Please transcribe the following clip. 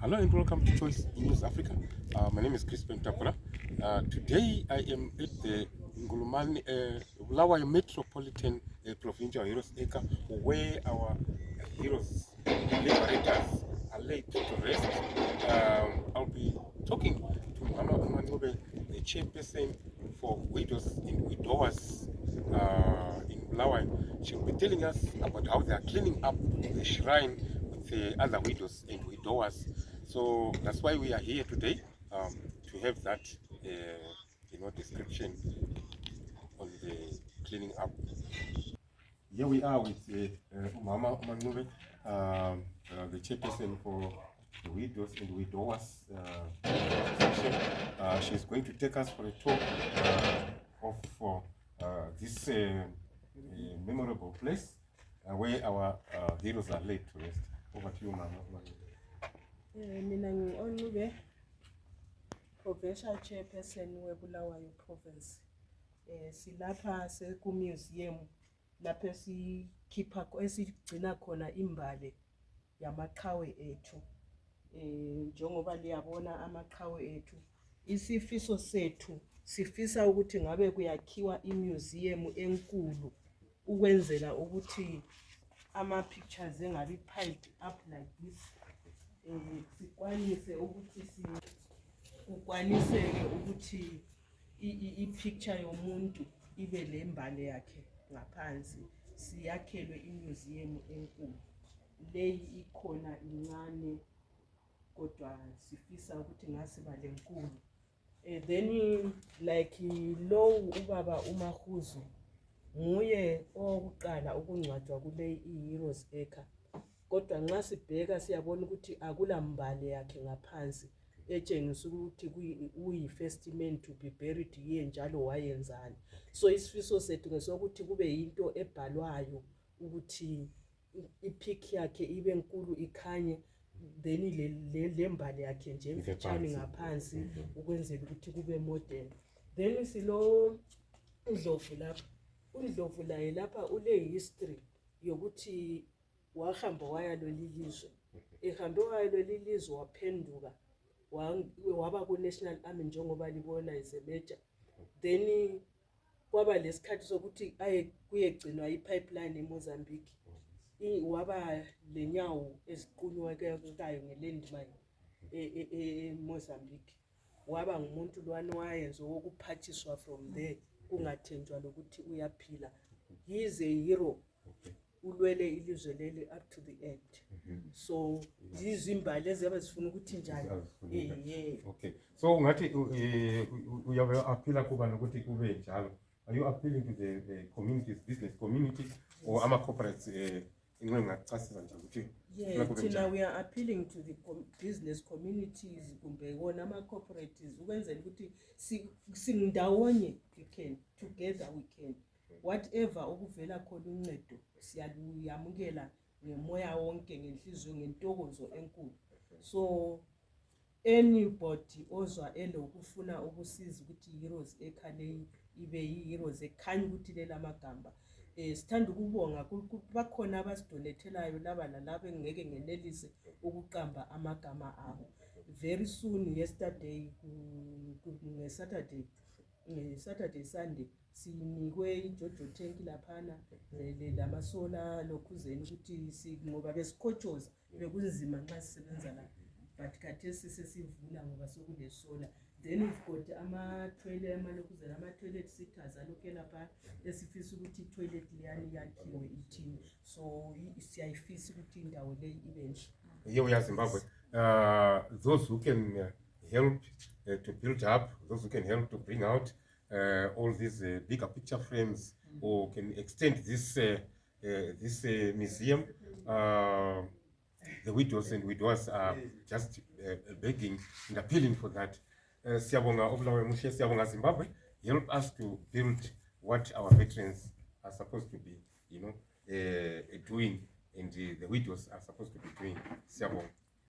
Hello and welcome to Choice News Africa. My name is Crispin Tapura. Today I am at the Ngulumane Bulawayo Metropolitan Provincial Heroes Acre, where our heroes, liberators, are laid to rest. I'll be talking to Mama Umanube, the chairperson for widows and widowers in Bulawayo. She'll be telling us about how they are cleaning up the shrine with the other widows and widowers. So that's why we are here today, to have that description on the cleaning up. Here we are with Mama Umanube, the chairperson for the widows and widowers section. She's going to take us for a tour of this memorable place where our heroes are laid to rest. Over to you, Mama. Mina ngi-Onube, Provincial Chairperson weBulawayo Province. Silapha seku-museum lapho esigcina khona imbali yamaqhawe ethu. Njengoba liyabona amaqhawe ethu, isifiso sethu sifisa ukuthi ngabe kuyakhiwa imuseum enkulu ukwenzela ukuthi ama-pictures engabi piled up like this. Sikwanise ukuthi i-picture yomuntu ibe lembali yakhe ngaphansi, siyakhelwe imuseum enkulu. Leyi ikhona incane kodwa sifisa ukuthi ngasiba lenkulu. Then like lo ubaba uMahuzu nguye owokuqala ukungcwatshwa kule i-Heroes Acre. Kodwa nxa sibheka siyabona ukuthi akulambali yakhe ngaphansi etshengisa ukuthi uyi-first man to be buried here njalo wayenzani. So isifiso sethu ngesokuthi kube yinto ebhalwayo ukuthi i-pic yakhe ibe nkulu ikhanye, then le mbali yakhe nje emfitshane ngaphansi ukwenzela ukuthi kube modern. Then silo uNdlovu lapha. uNdlovu laye lapha ule-history yokuthi wahamba waya lelilizwe, ehambe waya lelilizwe waphenduka waba ku-National Army njengoba libona is a major. Then kwaba lesikhathi sokuthi kuyegcinwa ipipeline eMozambique. Waba lenyawo eziqunywayo nge-landmine eMozambique. Waba ngumuntu lwana wayenza ukuphathiswa from there kungathenjwa lokuthi uyaphila. He is a hero. Ulwele ilizwe leli up to the end. So izimbali eziyabe zifuna ukuthi njani. Okay, so ngathi uyabe aphila kuba nokuthi kube njalo. Are you appealing to the communities, business community, or ama corporates inqwe ngachasisa nje ukuthi? Yeah, we are appealing to the business communities kumbe wona ama corporates ukwenzela ukuthi singndawonye we can, together we can. Whatever okuvela khona uncedo siyaluyamukela ngemoya wonke, ngenhliziyo, ngentokozo enkulu. So anybody ozwa elokufuna ukusiza ukuthi Heroes Acre leyi ibe yi-Heroes ekhanya ukuthi lela magamba, sithanda ukubonga bakhona abasidonethelayo laba nalabo engeke ngenelise ukuqamba amagama abo. Very soon yesterday Saturday Sunday sinikwe iJojo tank laphana lamasola lokhuzeni ukuthi ngoba besikhotshoza bekunzima nxa sisebenza la, but khathesi sesivula ngoba sokulesola. Then we've got ama-toilet amalokhuzeni, ama-toilet sitters alokhu lapha esifisa ukuthi i-toilet liyani yakhiwe ithini. So siyayifisa ukuthi indawo leyi ibe nhle. Here we are Zimbabwe. Those who can help to build up, those who can help to bring out all these bigger picture frames, or can extend this museum. The widows and widowers are just begging and appealing for that. Siyabonga Obulawayo Mushe, siyabonga Zimbabwe. Help us to build what our veterans are supposed to be, doing, and the widows are supposed to be doing. Siyabonga.